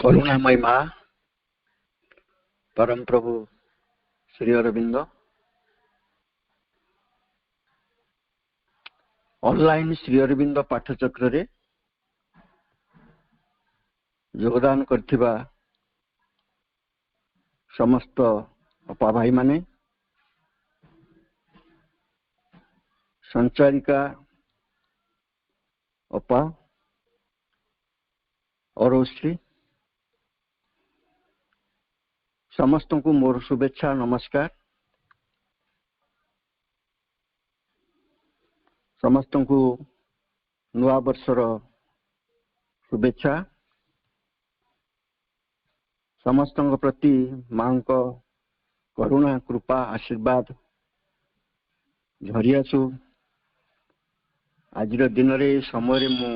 करुणामय माँ परम प्रभु श्री अरविंद ऑनलाइन श्री अरविंद पाठचक्र रे योगदान करथिबा समस्त अपा भाई माने संचारिका अपा और श्री समस्त को मोर शुभेच्छा नमस्कार। समस्त को नुआ वर्षर शुभेच्छा। समस्त प्रति मां को करुणा कृपा आशीर्वाद झरी आसु। आज दिन रे समय मु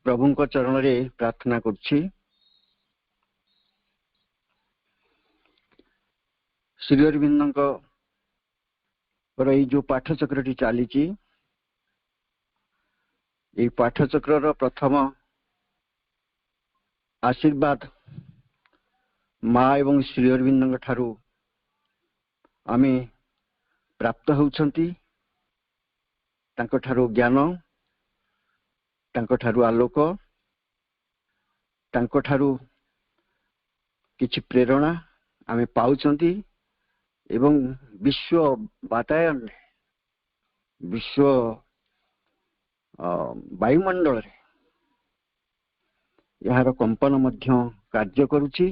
प्रभु को चरण रे प्रार्थना करछि। श्री अरविंद जो पाठचक्र चली पाठचक्र प्रथम आशीर्वाद माँ एवं श्री अरविंद ठारू आमे प्राप्त होउछंती। तांको ठारू ज्ञान, तांको ठारू आलोक, तांको ठारू किछि प्रेरणा आमे पाउछंती एवं विश्व वातायन विश्व वायुमंडल यार कंपन मध्य कार्य करुछि।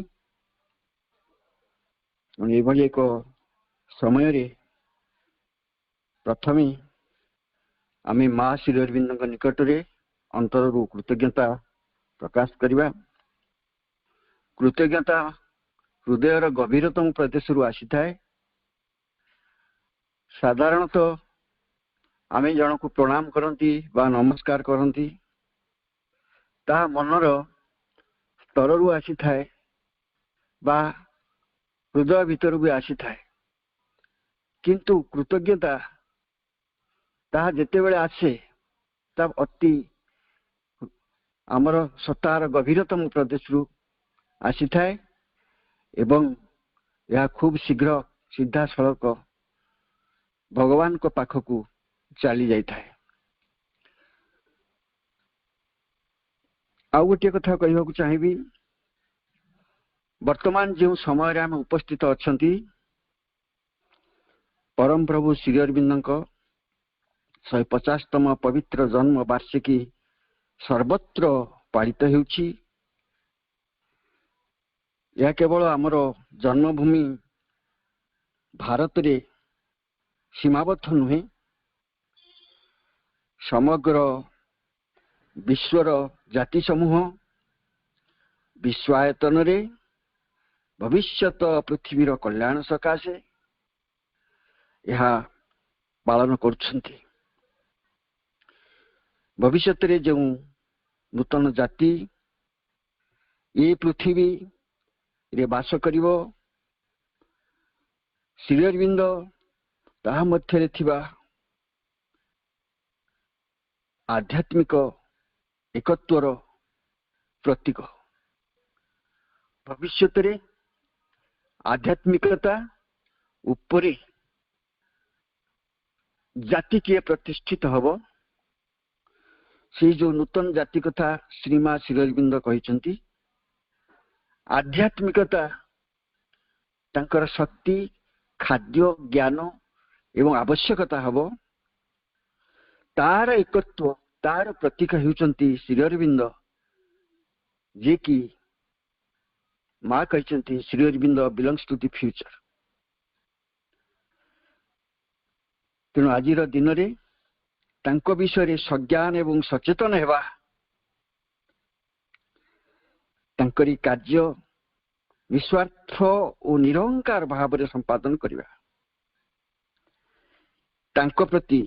एक समय रे प्रथमे आमे माँ श्री अरविंद निकट रे अंतर कृतज्ञता प्रकाश करिबा। कृतज्ञता हृदयर गभीरतम प्रदेश रु आसी थाए। साधारणतः आमे जन को प्रणाम करंती बा नमस्कार करंती ता मनर स्तर रु आसी थाए बा हृदय भीतर भी आसी थाए। किंतु कृतज्ञता ता जेते बेले आसे तब अति आमर सत्तार गभीरतम प्रदेश रु आसी थाए एवं यह खूब शीघ्र सीधा सड़क भगवान को पाखकू चली जाई थाए। आउ गोटे कथा कहबाकू चाहिबी। वर्तमान जो समय रे आमे उपस्थित अछंती परम प्रभु श्री अरविंद 150तम पवित्र जन्म वार्षिकी सर्वत्र पालित हेउछि। यह केवल आमर जन्मभूमि भारत रे सीमाबद्ध नुहे, समग्र विश्वर जाति समूह विश्वायतन रे भविष्यत पृथ्वीर कल्याण सकाशे यह पालन करुछंती। भविष्यत रे जो नूतन जाति ये पृथ्वी रे वास करिवो श्री अरविंद ताहा मध्य थिबा आध्यात्मिक एकत्वर प्रतीक। भविष्यत रे आध्यात्मिकता उपरे जाति किए प्रतिष्ठित हब से जो नूतन जाति कथा श्रीमा श्री अरविंद कहिसंती। आध्यात्मिकता तांकर शक्ति खाद्य ज्ञान एवं आवश्यकता हब तार एकत्व तार प्रतीक हेउचंती श्री अरविंद जे कि माँ कहिसंती Sri Aurobindo belongs to the future. तेणु आज दिन रे तांको विषय सज्ञान एवं सचेतन हेबा तांकरी कार्य निस्वार्थ और निरंकार भाव रे संपादन करिबा तांको प्रति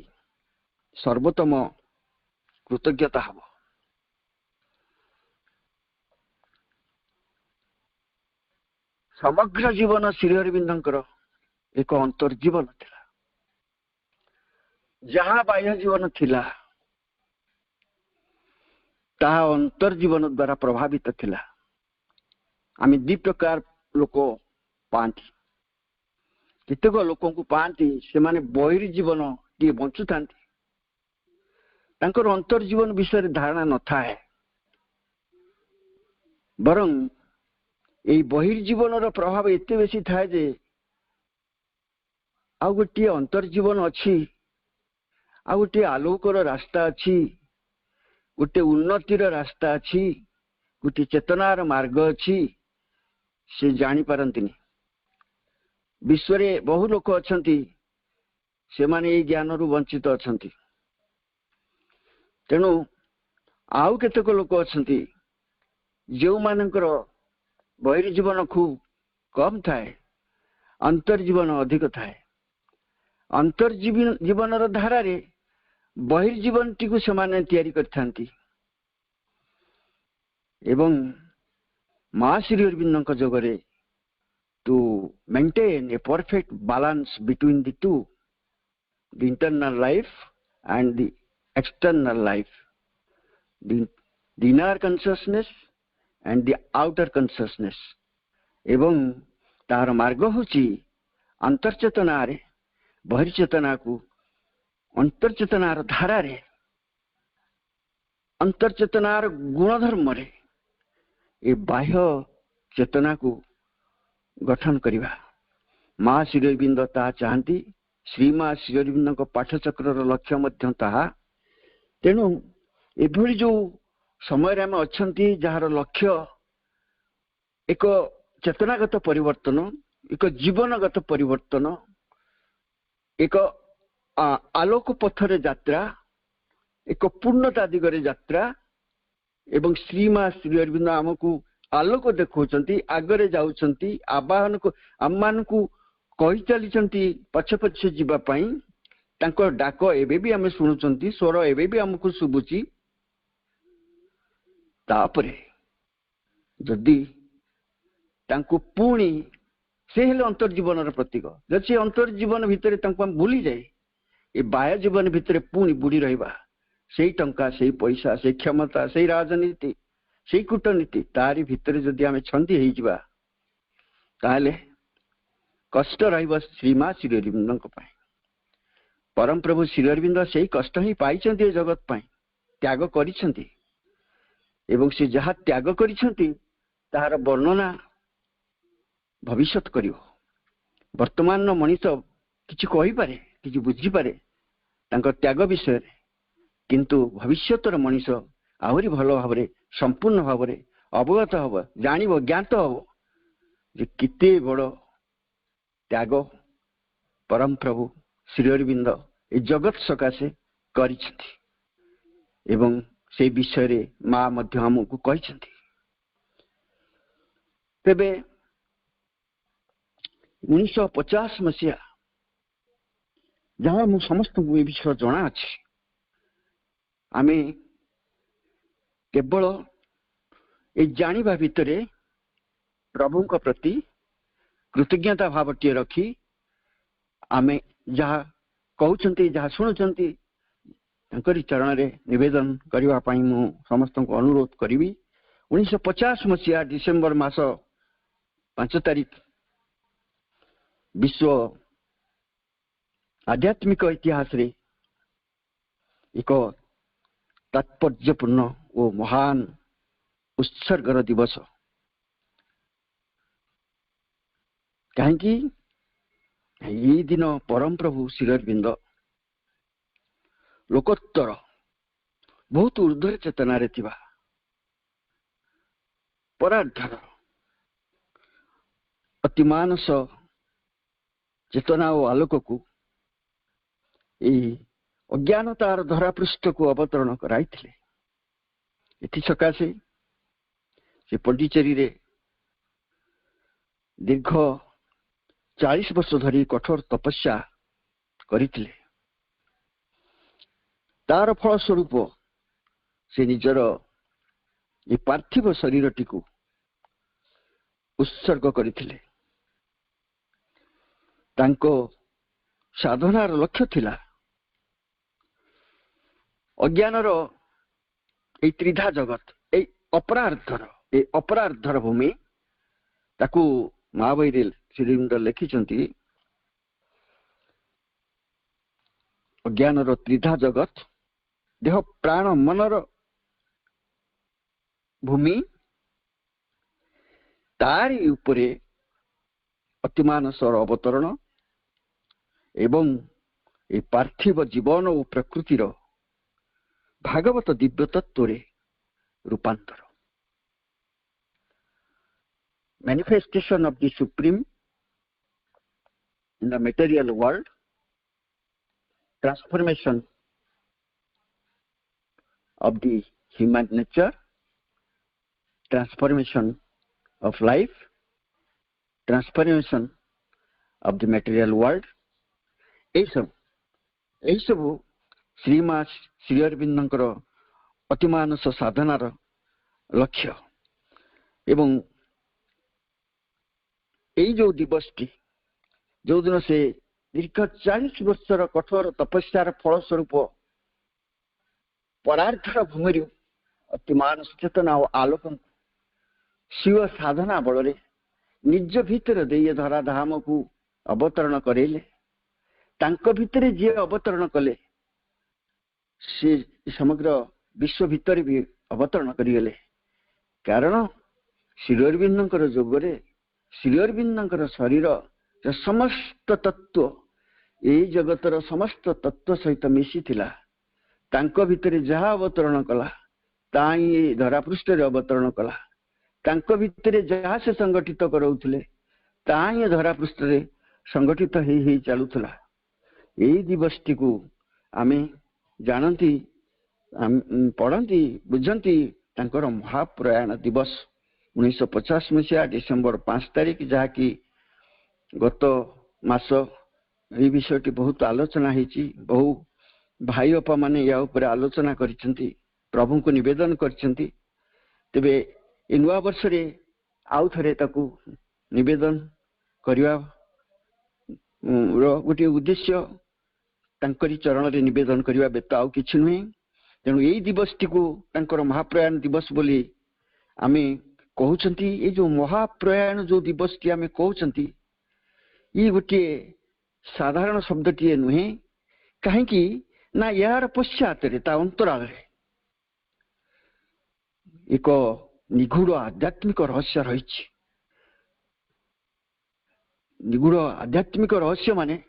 सर्वोत्तम कृतज्ञता हब। समग्र जीवन श्री अरविंदंकर एक अंतर्जीवन थिला। जहाँ बाह्य जीवन थिला ता अंतर्जीवन द्वारा प्रभावित थिला। आम दी प्रकार लोक पाती केतेक लोक पाती से माने बहिर्जीवन टी बंचुता अंतर्जीवन विषय धारणा न थाए बरं यही बहिर्जीवन प्रभाव एत बेसी थाए जे आ गोटे अंतर्जीवन अच्छी आ गोटे आलोकर रास्ता अच्छी गोटे उन्नतिर रास्ता अच्छी गोटे चेतनार मार्ग अच्छी से जानी पारंतिनी विश्व रे बहु लोक अछंती से माने ए ज्ञान रु वंचित अछंती तेणु आउ केतेक लोक अछंती जो मानकर बहिर्जीवन खूब कम थाए अंतर्जीवन अधिक थाए अंतर्जीवन धारा रे बहिर्जीवन टी को समान तैयारी करथांती एवं मां Shri Arvind जगरे to maintain a perfect balance between the two, the internal life and the external life, the inner consciousness and the outer consciousness. एवं तार मार्ग होची अंतर्चेतना रे बहिर्चेतना को अंतर्चेतार धारा रे अंतर्चेतार गुणधर्म रे ए बाह्य चेतना को गठन करिवा मां श्री अरविंद ता चाहती श्री मां श्री अरविंद पाठचक्र लक्ष्य मध्य ताहा तेणु एभली जो समय आम अच्छी जार लक्ष्य एक चेतनागत परिवर्तन एक जीवनगत परिवर्तन एक आलोक पथरे यात्रा एक पूर्णता दिगरे यात्रा एवं श्री मां श्री अरविंद आमको आलोक देखौछंती आगरे जाउछंती आवाहन को आम को कहि चलीछंती पछ पछ जीवा पई तांको डाक एबे भी आमे सुनुछंती स्वर एबे भी हमको सुबुची तापरे जदि तांको पुणी से हेले अंतर्जीवन प्रतीक जब से अंतर्जीवन भितर तांको हम भूली जाए ये बाह्य जीवन भितर पुणी बुड़ी रहिबा सेई टंका सेई पैसा सेई क्षमता सेई राजनीति सेई कूटनीति तारी भितर जदि आमे छंदी हेई जिबा ताले कष्ट रहिबा श्री मां श्री अरविंद को पाए परम प्रभु श्री अरविंद सेई कष्ट ही पाइछंती जगत पाए त्याग करिछंती एवं से जहा त्याग करिछंती तार वर्णना भविष्यत करियो वर्तमान मनीष किछि कहि पारे किछि बुझी पारे तांकर त्याग विषय किंतु भविष्यतर मनीष आहरी भल भाव संपूर्ण भाव अवगत हम जान ज्ञात हम जे किते बड़ त्याग परम प्रभु श्री अरविंद ए जगत सकाशे करिछथि एवं से विषय रे मां मध्य हमको कहिछथि तेबे 1950 मसीहा जहाँ मु समस्त को ए विषय जना अछि आमे केवल ए जानिबा भितरे प्रभु को प्रति कृतज्ञता भावटी रखी आमे जहाँ कहउछंती जहाँ सुनुछंती तांकरी चरण रे निवेदन करिवा पई मु समस्त को अनुरोध करिवि 1950 मसीहा डिसेंबर मास 5 तारिख विश्व आध्यात्मिक इतिहास रे एक तात्पर्यपूर्ण ओ महान उत्सर्गर दिवस कहीं ये दिन परम प्रभु श्री अरविंद लोकोत्तर बहुत ऊर्ध्व चेतना रे थिबा परार्धर अति मानस चेतना और आलोक को अज्ञानतार धरापृष्ठ को अवतरण कराई सकाशे से पंडिचेरी रे दीर्घ 40 वर्ष धरी कठोर तपस्या करिथिले तार फल स्वरूप से निजर ये पार्थिव शरीरटी को उत्सर्ग करिथिले तांको साधनार लक्ष्य थिला अज्ञानर ए त्रिधा जगत ए अपरार्धर भूमि ताकू महाबईरे श्रीअरविंद लिखिछंती अज्ञानर त्रिधा जगत देह प्राण मनर भूमि तारी उपरे अतिमानसर अवतरण एवं ए पार्थिव जीवन और प्रकृतिर भागवत दिव्य तत्व रूपांतर manifestation of the supreme in the material world, transformation of the human nature, transformation of life, transformation of the material world. यही सब श्रीमा श्री अरविंदर अतिमानस साधनार लक्ष्य एवं यही जो दिवसटी जो दिन से दीर्घ 40 वर्षर कठोर तपस्यार फलस्वरूप परार्थर भूमि अतिमानस चेतना और आलोक शिव साधना बल निज भितर दे धराधाम को अवतरण करेले तांको भितर जी अवतरण कले से समग्र विश्व भितर भी अवतरण करिगले कारण श्री अरविंदर जोगरे श्री अरविंदर शरीर समस्त तत्व यही जगतर समस्त तत्व सहित मिशी तांको भितर जहा अवतरण कला ताई धरापृष्ठ अवतरण कला तांको भितर जहा से संगठित कराउथिले ताई धरापृष्ठ संगठित ही चलुथला यही दिवसटी को आमे जानती पढ़ती बुझती तांकर महाप्रयाण दिवस 1950 मसीहा डिसेम्बर 5 तारिख जहाँकि गत मास ये विषयटी बहुत आलोचना होती बहु भाई बापा माने या ऊपर आलोचना करिसेंती प्रभु को निवेदन करिसेंती तेबे ए नुआ वर्ष रे आउ थरे ताकू निवेदन करिवा गोटे उद्देश्य तांकरी चरण रे निवेदन करिवा बेत आउ किछि नुहे तेणु यही दिवसटी को तांकर महाप्रयाण दिवस बोली आमे कहउछंती ये जो महाप्रयाण जो दिवसटी आमे कहउछंती ये गोटे साधारण शब्दटी नुहे कहीं ना यार पश्चात अंतराल एक निगूढ़ आध्यात्मिक रहस्य रही निगूढ़ आध्यात्मिक रहस्य माने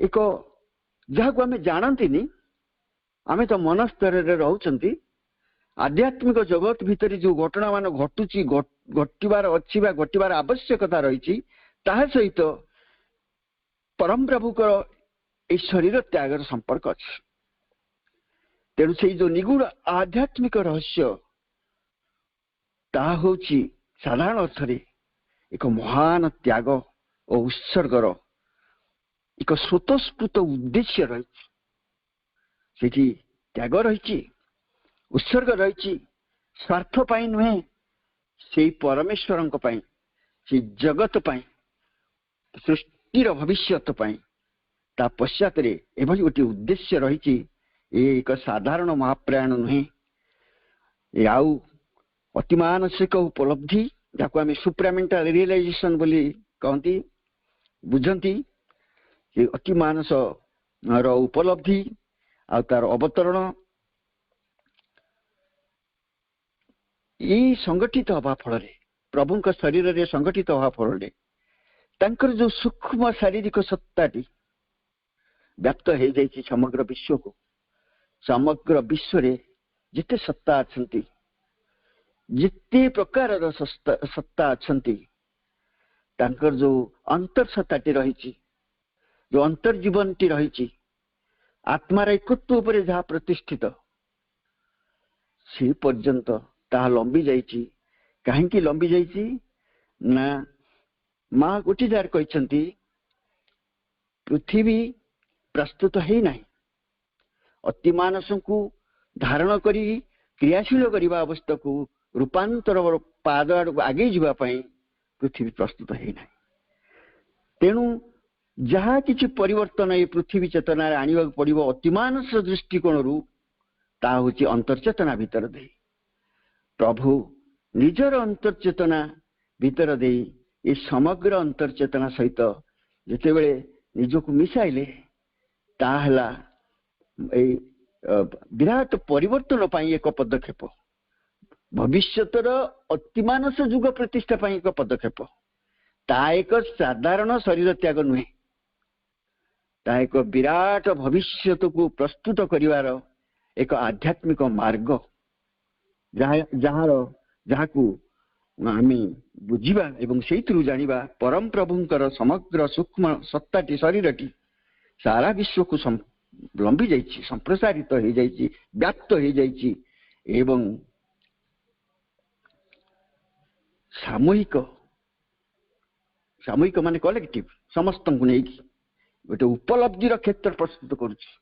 एक जहाँ को आम जानती आम तो मन स्तर रोचंती आध्यात्मिक जगत भितर जो घटना मान घटुची घटवार अच्छी घटवार आवश्यकता रही सहित परम प्रभुकर ये शरीर त्यागर संपर्क अच्छे तेणु से जो निगूढ़ आध्यात्मिक रहस्य ताहूची साधारण अर्थ एक महान त्याग और उत्सर्गर एक स्वतःस्फूर्त उद्देश्य रही त्याग रही उत्सर्ग रही स्वार्थ पाई नुहे से परमेश्वर से जगत पाई सृष्टिर भविष्यत पाई ता पश्चात एभली गोटे उद्देश्य रही एक साधारण महाप्रयाण नुहे आउ अति मानसिक उपलब्धि जहाँ आम सुप्रामेंटल रियलाइजेशन बोली कहती बुझती अति मानस उपलब्धि आ तार अवतरण ये संगठित हवा फल प्रभु शरीर रे संगठित हवा फल तांकर जो सूक्ष्म शारीरिक सत्ताटी व्याप्त हो जाइए समग्र विश्व को समग्र विश्व रे जिते सत्ता अच्छी जिते प्रकार सत्ता अच्छी तांकर जो अंतर सत्ताटी रही जो अंतर जीवनटी रही आत्मार एकत्व पर जहाँ प्रतिष्ठित से पर्यंत ता लंबी जाइए कहीं लंबी जाइए ना माँ गोटे जार कहते पृथ्वी प्रस्तुत है ना अति मानस को धारण करी क्रियाशील करने अवस्था को रूपांतर पाद आगे जावाई पृथ्वी प्रस्तुत है ना तेणु जहाँ किसी परिवर्तन ये पृथ्वी चेतना आने पड़ो अतिमानस दृष्टिकोण रू ता हूँ अंतर्चेतना भीतर दे प्रभु निजर अंतर्चेतना भीतर दे ये समग्र अंतर्चेतना सहित जितेबले निजक मिसाइले ताहला विराट परिवर्तन पाई एक पदक्षेप भविष्यतर अतिमानस युग प्रतिष्ठा पाई एक पदक्षेप ता एक साधारण शरीर त्याग नुहे ता एक विराट भविष्यत को प्रस्तुत करिवार एक आध्यात्मिक मार्ग जहाँ को आमी बुझिबा एवं सेइतरु जानिबा परम प्रभुंकर समग्र सूक्ष्म सत्ताटी शरीरटी सारा विश्व को लंबी जाइछि संप्रसारित हो जाइछि व्याप्त हो जाइछि एवं सामूहिक सामूहिक माने कलेक्टिव समस्त को नहीं गोटे उपलब्धिर क्षेत्र प्रस्तुत करुछि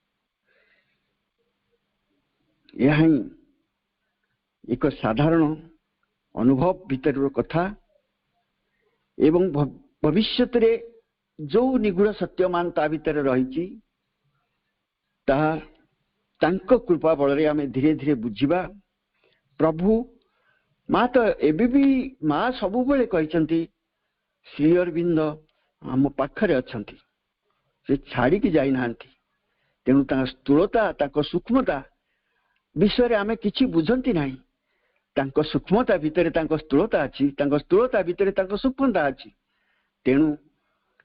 यह एक साधारण अनुभव भीतर कथा एवं भविष्य जो निगूढ़ सत्यमान ता भीतर रही कृपा बल आम धीरे धीरे बुझा प्रभु माँ तो एबी भी माँ सब बेले कहते श्री अरविंद आम पाखरे अच्छा से छाड़ी की जाई ना तेणु स्थूलता सूक्ष्मता विषय आम कि बुझती ना सूक्ष्मता भितर स्थूलता अच्छी स्थूलता भितर सूक्ष्मता अच्छी तेणु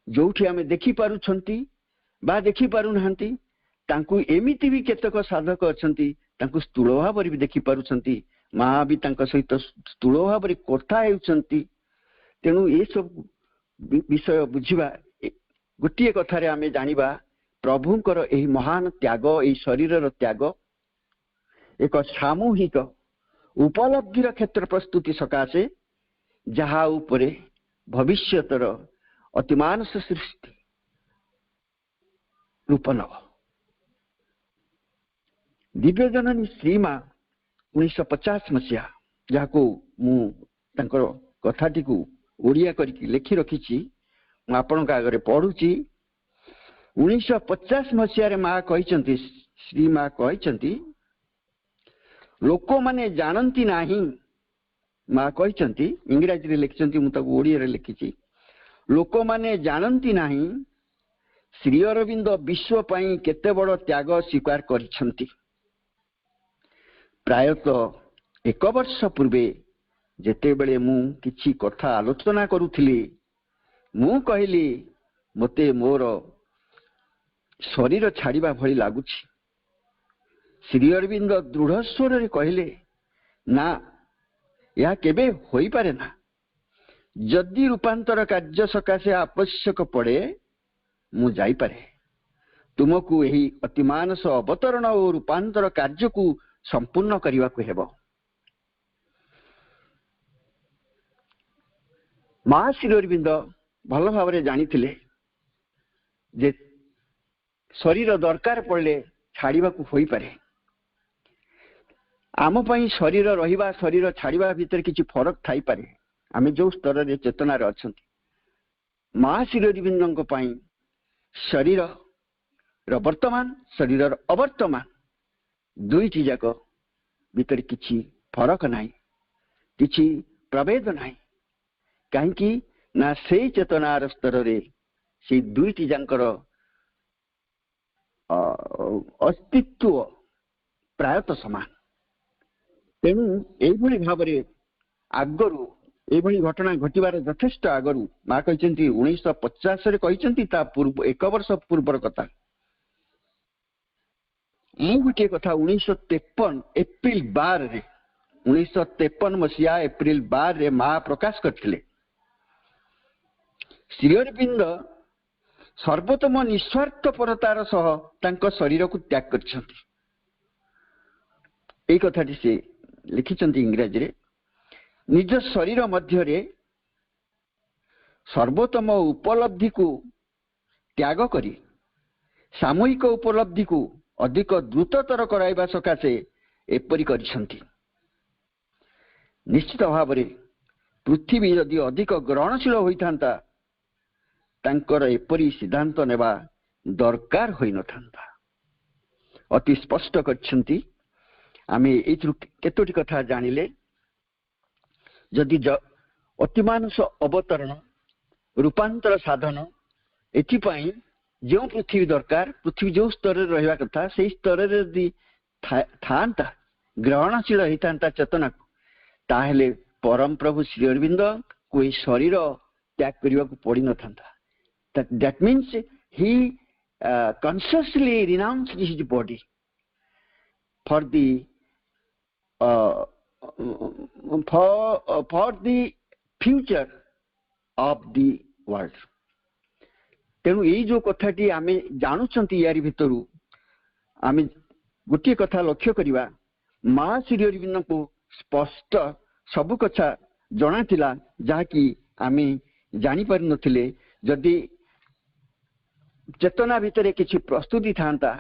जो आम देखी पारुछंती बा देखी पारु नाहंती एमिति भी केतक साधक अच्छा स्थूल भाव भी देखी पारुछंती माँ भी सहित स्थूल भाव कथा हेउछंती तेणु ये सब विषय बुझिबा गोटे कथारे आम जानिबा प्रभुंकर एही महान त्याग एही शरीरर त्याग एक सामूहिक उपलब्धिर क्षेत्र प्रस्तुति सकाशे जहा उपरे भविष्यतर अतिमानस सृष्टि रूप नव दिव्य जननी श्रीमा 1950 मसीहा जहाँ को कथाटी को ओडिया करके लिखि रखी आपण आगे पढ़ुची 1950 मसीह माँ कहते श्री माँ कहते लोक माने जानती नाही माँ कहते इंग्राजी लिखिं मुझे ओडिया लिखी लोक माने जानती नाही श्री अरविंद विश्व पाई केते बड़ त्याग स्वीकार करिसंती प्रायतः 1 वर्ष पूर्वे जेते बेले मु किछि कथा आलोचना करुथिली मु कहली मते मोर शरीर छाड़िबा भली लागुछि श्री अरविंद दृढ़ स्वर कहले ना या केबे होई पारे ना जदि रूपांतर कार्य सकाशे आवश्यक पड़े मु जाई पारे तुमको यही अतिमानस अवतरण और रूपांतर कार्य को संपूर्ण करने को हेबो माँ श्री अरविंद भल भाव जानी जे शरीर दरकार पड़े छाड़वा को होई पारे आम पई शरीर रहिबा शरीर छाड़वा भीतर किछि फरक थाई पारे आमे जो स्तर रे चेतना रे अछंती माँ श्री अरविंद पई शरीर वर्तमान शरीर अवर्तमान दुईटी जाक भीतर किछि फरक नाही किछि प्रभेद नाही कहीं ना से चेतनार स्तर रे से दुईटी जाकर अस्तित्व प्रायतः समान तेणु एभली भाव आगरू एभली घटना घटवार यथेष्ट आगरू माँ कहते 1950 कहते 1 वर्ष पूर्वर कथा गोटे कथा 1953 एप्रिल 12 रे 1953 मसीहा एप्रिल 12 रे माँ प्रकाश करथिले श्री अरविंद सर्वोत्तम निस्वार्थपरतार सह तांको शरीर को त्याग करछंती एई कथाटी से लिखिछंती इंग्रजी रे निज शरीर मध्य रे सर्वोत्तम उपलब्धि को त्याग करी सामूहिक उपलब्धि को अधिक द्रुततर कराइबा सकाशे एपरि करिसंती निश्चित भाव रे पृथ्वी यदि अधिक ग्रहणशील होइथांता तांकर एपरि सिद्धांत नेबा दरकार होई नथांता अति स्पष्ट करछंती आमे एथु केतोटी कथा जानिले जदि अतिमानुष अवतरण रूपांतर साधन एथिपाई जो पृथ्वी दरकार पृथ्वी जो स्तर रहा कथा से स्तर था ग्रहणशील होता चेतना को ताहले परम प्रभु श्री अरविंद कोई शरीर त्याग करने को पड़ न था that means he consciously renounced his body for the future of the world. तेणु यही जो कथाटी आम जानुंट यार भितर आम गोटे कथा लक्ष्य करवा माँ श्री अरविंद को स्पष्ट सब कथा जना जहाँकि आम जापर नथिले जदि चेतना भितर किसी प्रस्तुति था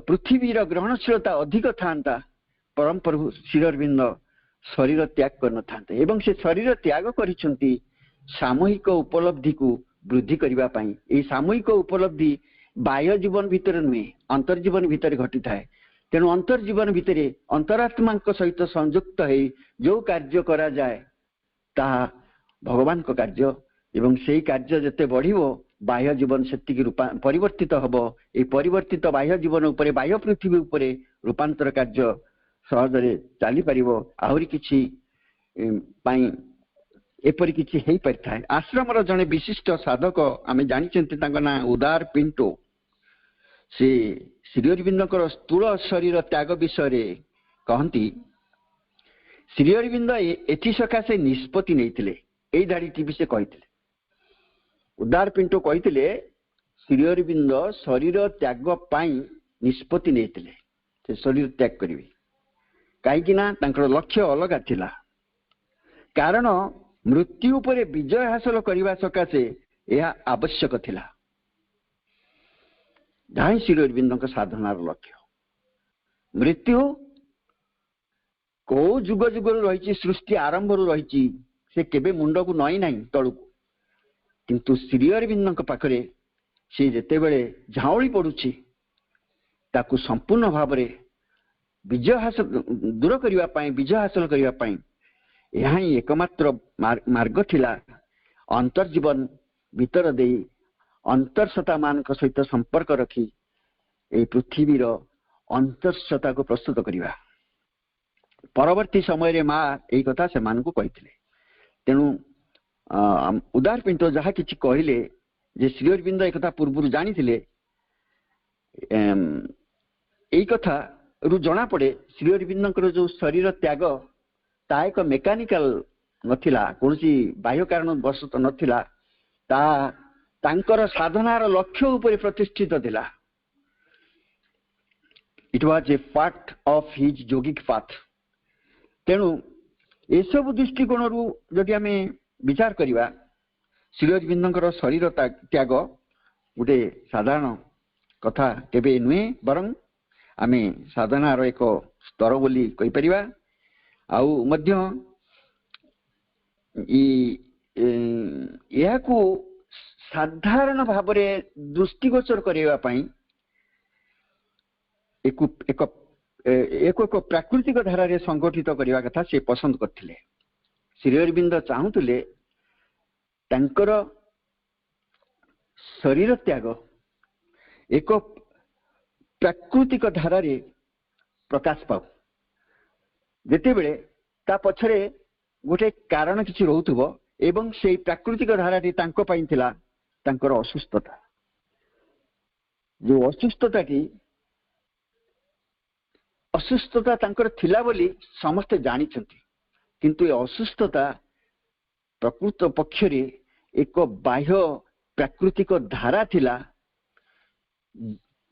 पृथ्वीर ग्रहणशीलता अधिक था परम प्रभु श्री अरविंद शरीर त्याग कर एवं से शरीर त्याग करिसेंती सामूहिक उपलब्धि को वृद्धि करने सामूहिक उपलब्धि बाह्य जीवन भितर नुहे अंतर्जीवन भितर घटी थाए तेणु अंतर्जीवन भितर अंतरात्मा सहित संयुक्त हो जो कार्य करा जाए ताहा भगवान को कार्य एवं से कार्य जिते बढ़िबो बाह्य जीवन से परिवर्तित हम ये परिवर्तित बाह्य जीवन उपर बाह्य पृथ्वी उपर रूपांतर कार्य सहजरे चली पार आहरी किसी एपरी किसी हो पारि था। आश्रम जड़े विशिष्ट साधक आम जानी ना उदार पिंटो से श्री अरविंद स्थूल शरीर त्याग विषय कहती श्री अरविंद एथि सकाशे निष्पत्ति नहीं धाड़ी भी से कही उदार पिंटो कहते श्री अरविंद शरीर त्याग निष्पत्ति नहीं शरीर त्याग करेंगे कहीं लक्ष्य अलग थिला कारण मृत्यु पर विजय हासिल करने सकाशे यह आवश्यक थिला जहाँ श्री अरविंद साधनार लक्ष्य मृत्यु को जुग जुगर रही सृष्टि आरंभ रही से केबे मुंड को नई ना तलू किंतु श्री अरविंद पाखरे से जिते बड़े झाउली पड़ुछि ताकू संपूर्ण भाव में विजय हासिल दूर करने विजय हासिल करने यह ही एकमात्र मार्ग थिला अंतर्जीवन भीतर दे अंतर्सत्ता मान सहित संपर्क रखी ए पृथ्वीर अंतर्सत्ता को प्रस्तुत करवा परवर्ती समय माँ यही कथा से मानू कही तेणु उदार पिंटो जहाँ किसी कहले जे श्री अरविंद एक पूर्व जानी यही कथा रु जना पड़े श्री अरविंद जो शरीर त्याग ता एक मेकानिकल नथिला कौन बाह्य कारण वशत नथिला तांकर साधनार लक्ष्य उपर प्रतिष्ठित थिला it was a part of his yogic path तेणु ये सब दृष्टिकोण रु जदि आम विचार करवा श्री अरविंद शरीर त्याग गोटे साधारण कथा केबे नुहे बरं आम साधनार एक स्तर बोली कहि परिबा आउ मध्य यह को साधारण भाव में दृष्टिगोचर करने एक एक एक प्राकृतिक धारा रे संगठित करने कथा से पसंद करथिले श्री अरविंद चाहूले तांकर शरीर त्याग एक प्राकृतिक धारा रे प्रकाश पाऊ जेते बेले ता पछरे गोटे कारण किसी रोथुबो एवं से प्राकृतिक धाराटी तांको पाई थिला तांकर असुस्थता जो असुस्थता तांकर थिला बोली समस्ते जानी छंती किंतु ये असुस्थता प्रकृत पक्षरे एक बाह्य प्राकृतिक धारा थिला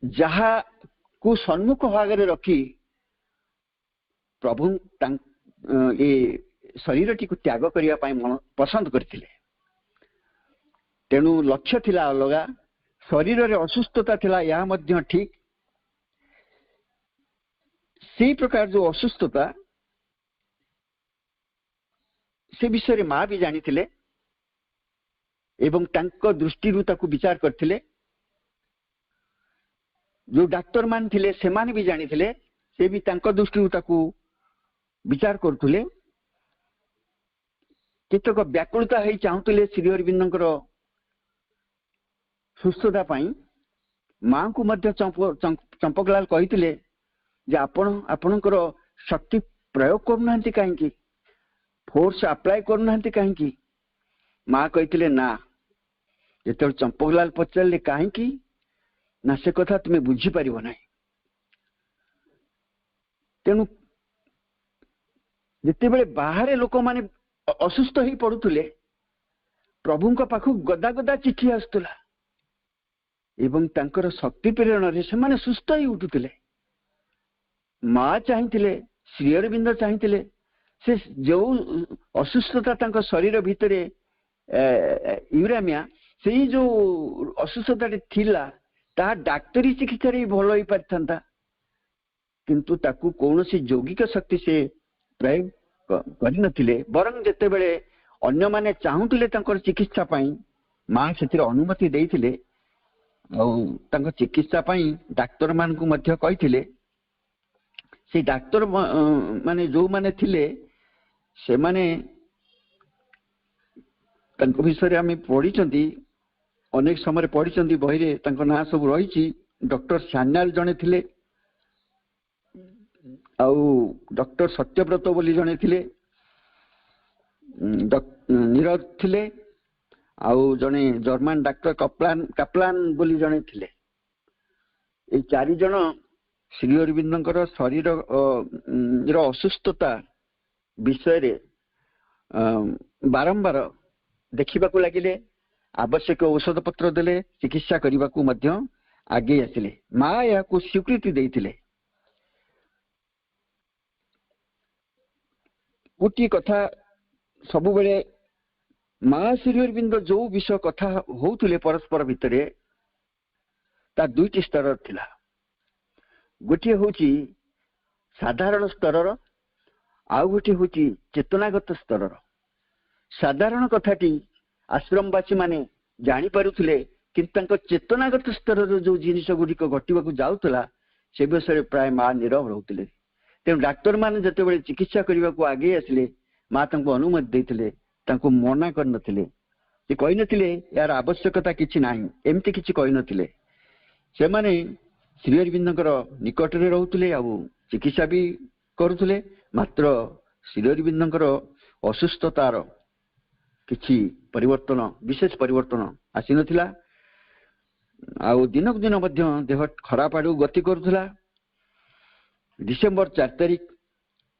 जहा को सम्मुख भागरे रखी प्रभु ये शरीर टी को त्याग करने पसंद करते तेणु लक्ष्य थिला अलगा शरीर रे असुस्थता थिला यह मध्य ठीक से प्रकार जो असुस्थता से विषय माँ भी जानी थिले एवं तांको दृष्टि ताकू विचार करथिले जो डाक्टर मान थिले से माने भी जानी थिले से भी तांको दृष्टि ताकू विचार करथुले केतक व्याकुलता होई चाहुतिले श्री अरविंदଙ୍କର सुस्थता पाई मां को मध्य चंपकलाल कहिथिले जे आपणकर शक्ति प्रयोग करूनांती काहेकि फोर्स अप्लाई करूनांती काहेकि मां कहिथिले ना जेते चंपकलाल पचारले काहेकि ना से कथा तुमे बुझी परिबो नाही तेणु जिते बेले बाहर लोक माने असुस्थ ही पड़ुले प्रभु पाखु गदा गदा चिठी आसुला एवं तांकर शक्ति प्रेरण रे से माने सुस्थ ही उठुले मां चाहिए श्री अरविंद चाहिए से जो असुस्थता तांकर शरीर भितरे यूरामिया से जो असुस्थता थिला ता डाक्तरी चिकित्सा रे भल होई पारथांता किंतु ताकू कौनसी यौगिक शक्ति से प्रयोग करि नथिले बरं जेते बेले अन्य माने चाहुतिले तांकर चिकित्सा पाई मां सेतिर अनुमति देइथिले और तांकर चिकित्सा पाई डाक्टर मान को मध्य कहिथिले से डाक्टर माने जो माने थिले से माने तांको विषय आम पढ़ी अनेक समय पढ़ी बही रे तांको ना सब रही डॉक्टर सान्याल जने थिले आउ डॉक्टर सत्यव्रत बोली जने थिले नीरज थिले आउ जने जर्मन डॉक्टर काप्लान बोली जने थिले ए चारि जन श्री अरविंदଙ୍କର शरीर असुस्थता विषय रे बारंबार देखा लगिले आवश्यक औषध पत्र देले चिकित्सा करने को मध्य आगे आसिले माँ या स्वीकृति देइथिले गोटे कथा सब बेले माँ श्री अरविंद जो विषय कथा होउथिले परस्पर भितरे ता दुईटी स्तर थिला गोटे होची साधारण स्तर आउ गोटे होची चेतनागत स्तर साधारण कथाटी आश्रमवासी माने जानी पारुथिले किंतु चेतनागत स्तर जो जिनिस गुड़िक घटवाक जाऊला से विषय प्राय माँ नीरव रोते तेणु डाक्तर मैंने जिते बड़े चिकित्सा करने को आगे आसिले माँ अनुमति देते मना कर नथिले से कही नथिले यार आवश्यकता किछि नाही एमती किछि कही नथिले से माने श्री अरविंदଙ୍କର निकटरे रहउथिले आ चिकित्सा भी करुथिले मात्र श्री अरविंदଙ୍କର असुस्थतार किछि परिवर्तन विशेष परिवर्तन आसी नथिला आ दिनक दिन मध्य देह खराब आड़ गति करुथिला डिसेम्बर 4 तारिख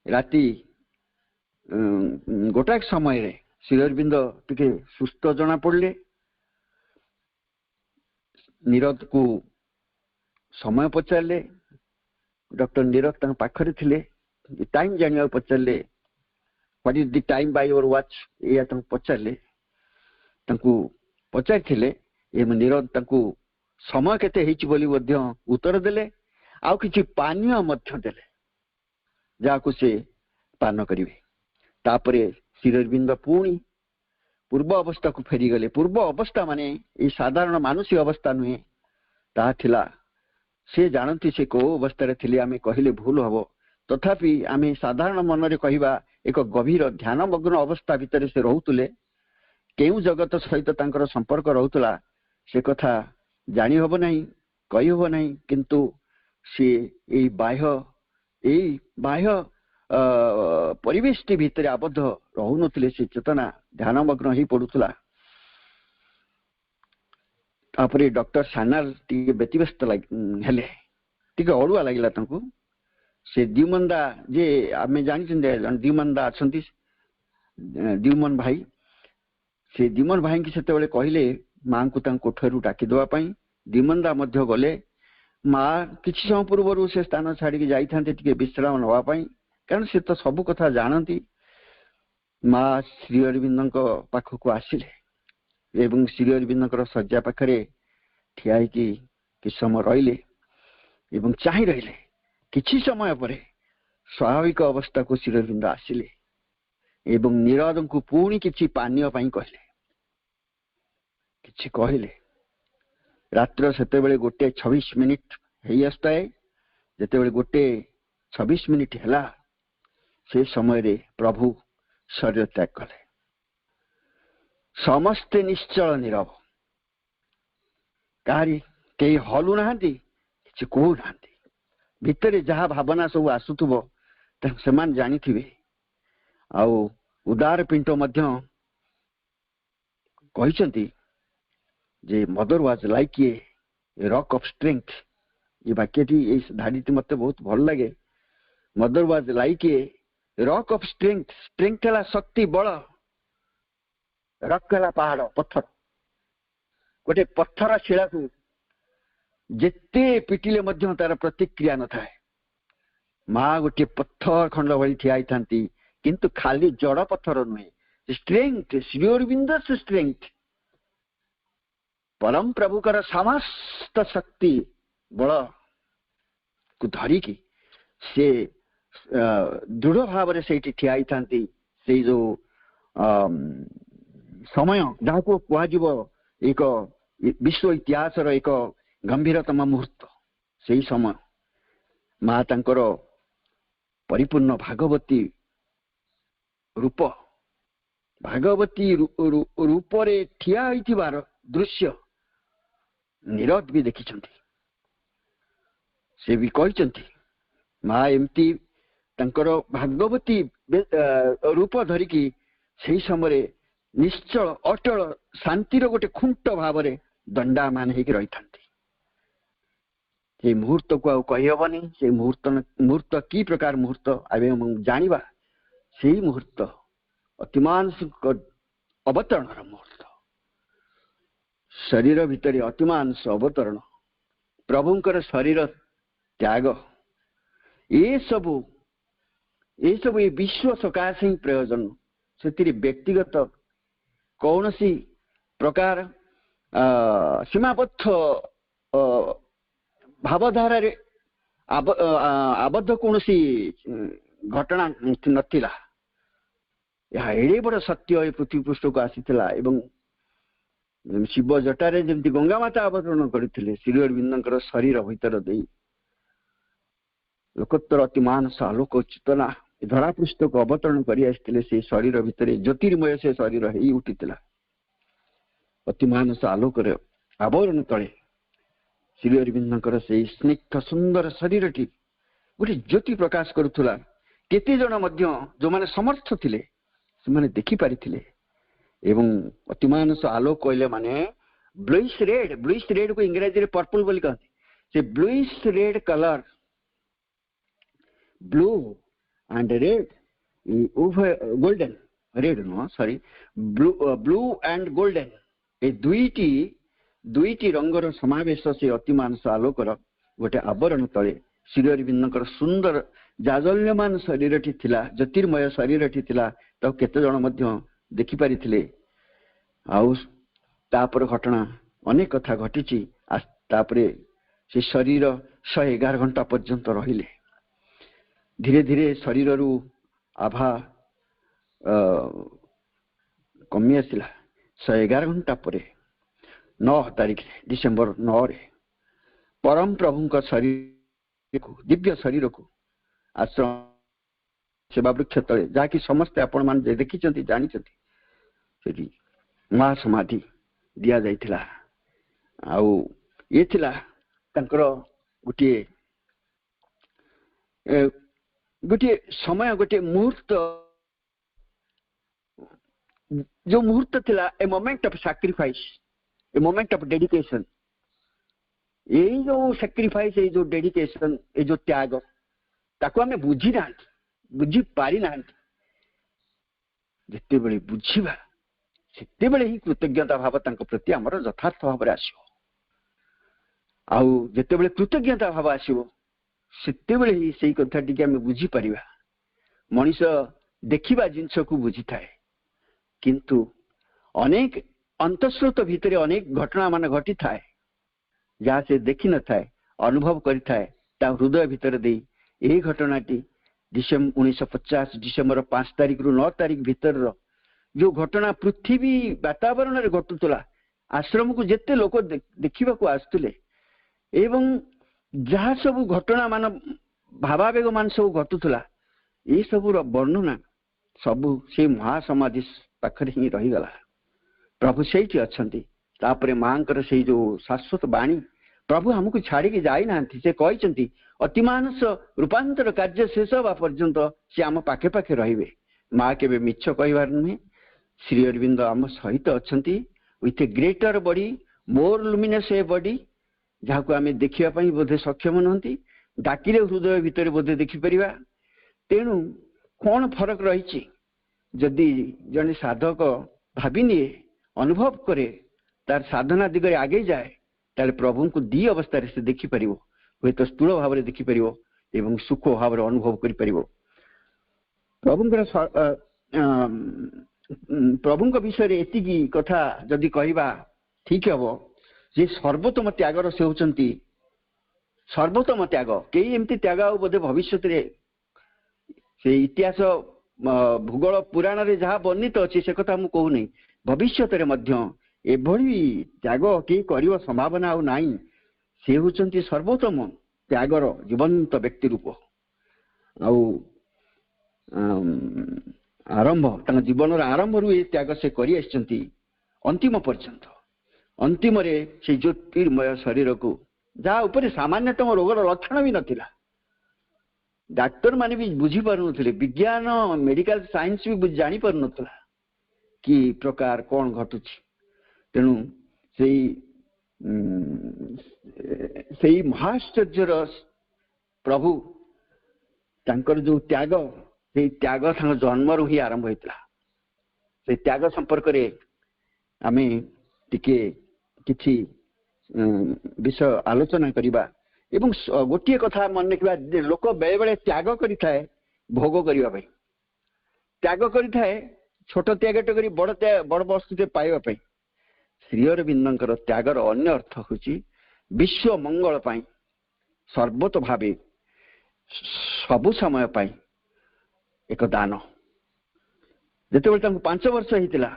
राति गोटाक समय रे श्री अरविंद टिके सुस्थ जना पड़ले नीरज को समय पचारे डॉक्टर नीरज पाखरे थिले टाइम जानिया पचारे what is the time by your watch या पचारे पचारि नीरज समय केते हेछि बोली मध्य उत्तर देले आउ किछि पानीय मध्य देले जाको से पान करिवे तापरे श्री अरविंद पुणी पूर्व अवस्था को फेरी गले पूर्व अवस्था माने ये साधारण मानसिक अवस्था नुहे ता थिला से जानती से को अवस्था रे थिले आमे कहिले भूल हबो तथापि आमे साधारण मन रे कहिबा एक गभीर ध्यानमग्न अवस्था भितर से रहउतले केउ जगत सहित तांकर संपर्क रहउतला से कथा जानी हबो नाही कहि हबो नाही किंतु से ए बाह्य परिवेश भितर आबद्ध रहु नथिले से चेतना ध्यानमग्न ही पड़ुतला तापरे डॉक्टर सानाल टी व्यतिव्यस्त हेले टी अड़ुआ लगिला तांको से द्युमंदा जे आमे जानि द्युमंदा अछंती द्युमन भाई से द्युमन भाई की सेते बेले कहिले मां को तां कोठरू डाकी देवा पई द्युमंदा मध्य गले मां किछि समय पूर्व से स्थान छाड़ी के जाई थांते टिके विश्राम नवा पई कारण से तो सब कथा जानती मां श्री अरविंद पाखक आसिले एवं श्री अरविंद शज्या पाखरे ठिया कि समय रहिले एवं चाहि रहिले किछि समय पर स्वाभाविक अवस्था को श्री अरविंद आसिले एवं नीरज को पुणी किछि पानीय पई कहले किछि कहले रात्र सेते बेले 1:26 मिनिट हेई आस्ताए जेते बेले 1:26 मिनिट हैला से समय रे प्रभु शरीर त्याग कले समस्ते निश्चल नीरव कहारी कई हलु ना कि कहू ना भितर जहाँ भावना सब आसुथुबो सेमान जानिथिबे आउ उदार पिंटो मध्य कहिसंती जे Mother was like a rock of strength. ये वाक्यटी ये धाड़ीटी मते बहुत भल लगे। Mother was like a rock of strength. Strength है शक्ति बल, रॉक है पहाड़ पत्थर। गोटे पत्थर शिला को जेते पिटिले मध्य तार प्रतिक्रिया न थाए। माँ गोटे पत्थर खंड भली ठिया थांती किंतु खाली जड़ पत्थर नुहे। स्ट्रेंथ श्री अरविंद स्ट्रेंथ परम प्रभुकर समस्त शक्ति बल को धरिकी से दृढ़ भाव से ठिया थांती। से जो समय जहाँ को कह एक विश्व इतिहास एक गंभीरतम मुहूर्त से समय माँ तांकर परिपूर्ण भागवती रूप भागवती रूप रे ठिया होइथिबार दृश्य नीरद भी देखिछंती। से भी कहिछंती माँ एमती तांकर भागवती रूप धरिकी से समय निश्चल अटल शांतिर गोटे खुंट भाव में दंडामान होकर रही था। से मुहूर्त को कहबनी से मुहूर्त की प्रकार मुहूर्त आवे जानिबा से मुहूर्त अतिमानसिक अवतरण मुहूर्त शरीर भितर अतिमानस अवतरण प्रभुंकर शरीर त्याग ये सब ये विश्व सकाशे ही प्रयोजन से व्यक्तिगत कौन सी प्रकार सीमाबद्ध भावधारा रे आबद्ध कौन सी घटना नथिला। यह एड़े बड़ सत्य पृथ्वी पृष्ठ को आसीथिला एवं शिव जटारे जमती गंगा माता अवतरण करथिले श्री अरविंदंकर शरीर भीतर दे लोकोत्तर अतिमानस आलोक चेतना धरा पृष्ठ को अवतरण करी आसथिले से शरीर भितर ज्योतिर्मय से शरीर ही उठिथिला। अतिमानस आलोक आवरण तले श्री अरविंदंकर से स्निग्ध सुंदर शरीरटी गोटे ज्योति प्रकाश करुथुला। केते जण मध्य जो माने समर्थ थिले से माने देखि पारिथिले एवं अतिमानस आलोक कहले माने ब्लूइश रेड को इंग्रजी रे पर्पल बोली कहते। से bluish red colour blue and red golden red no sorry blue and golden ए दुईटी रंगर समावेश से अतिमानस आलोकर गोटे आवरण तले श्री अरविंदंकर सुंदर जाजल्यमान शरीरटी थिला ज्योतिर्मय शरीरटी थिला। तो केते जण मध्य देखि पारिथिले। आउ तापर घटना अनेक कथा घटिची। तापरे से शरीर 111 घंटा पर्यंत रहिले। धीरे धीरे शरीर रु आभा कमी आसला। 111 घंटा पर 9 तारीख डिसेम्बर 9 रे परम प्रभु का शरीर को दिव्य शरीर को आश्रम सेवा वृक्ष तले जहाँकि समस्ते आपण मान देखी जानी महासमाधि दिया जाइथिला। आउ ये थिला तांकर गोटे समय गोटे मुहूर्त जो मुहूर्त थिला a moment of sacrifice a moment of dedication. यही जो सैक्रिफाइस ये जो डेडिकेशन ये जो त्याग ताको आमे बुझी ना बुझी पारी ना जिते बड़े बुझीबा सेते बड़े ही कृतज्ञता भाव तांको प्रति हमर यथार्थ भाव रे आसीबो। आउ जेते बड़े कृतज्ञता भाव आसीबो सेते बड़े ही सेही कथाटी के आमे बुझी परिबा। मनीष देखिबा जिंस को बुझी थाए किंतु अनेक अंतस्रोत भितर अनेक घटना मान घटी थाए जहाँ से देखी न थाए अनुभव करि थाए ता हृदय भितर दे यही घटनाटी 1950 डिसेम्बर 5 तारीख रु 9 तारीख भीतर जो घटना पृथ्वी वातावरण रे घटुतला आश्रम को जेते लोक देखिबा को आस्तुले एवं जहाँ सब घटना मान भावावेग मान सब घटुतला ये सब वर्णना सबू से महासमाधि पाखरे ही रहीगला। प्रभु से तापरे मांकर से जो शाश्वत बाणी प्रभु हमको छाड़ी जाई ना से कहते अतिमानस रूपांतर कार्य शेष हवा पर्यंत सी आम पाखे पाखे रे माँ के मिछ कहबार नुहे श्री अरविंद आम सहित अच्छा with A greater body more luminous a body जहाँ आम देखापी बोधे सक्षम नुहति डाकिले हृदय भितर बोधे देखिपर तेणु कौन फरक रही जदि जड़े साधक भावी निए अनुभव करे तार साधना दिगरे आगे जाए ताले प्रभु को दी अवस्था से देखिपर हूँ तो स्थूल भाव में देखिपर एवं सुख भाव अनुभव कर प्रभु विषय एति कथा जदि कहवा ठीक हम जे सर्वोत्तम त्यागर से होती सर्वोत्तम त्याग कई एमती त्याग बोधे भविष्य से इतिहास भूगोल पुराण रे जहाँ वर्णित अच्छी से कथा मुझे कहूनी भविष्य एभली त्याग कि कर संभावना आ नाई से होती सर्वोत्तम त्यागर जीवंत व्यक्ति रूप आरंभ जीवन आरंभ रू ये त्याग से कर अंतिम पर्यंत अंतिम से ज्योतिर्मय शरीर को जहाँ ऊपर सामान्यतम रोगर लक्षण भी नथिला डाक्टर माने भी बुझी पारु नथिले विज्ञान मेडिकल साइंस भी जानी पारु नथिला कि प्रकार कौन घटुची तेणु से महाश्चर्यर प्रभु तांकर जो त्याग से त्याग जन्म रू ही आरंभ होता से त्याग संपर्क रे आमे टिके किछि विषय आलोचना करिबा एवं गोटे कथा मन रखा लोक बेले बेले त्याग करिथाए भोग करने त्याग करिथाए छोट त्यागटे करी बड़ वस्तुटे पाइबा श्री अरविंदर त्यागर अन्य अर्थ होची विश्व मंगल पाई सर्वत भावे सबु समय पाई एक दान जिते 5 वर्ष होता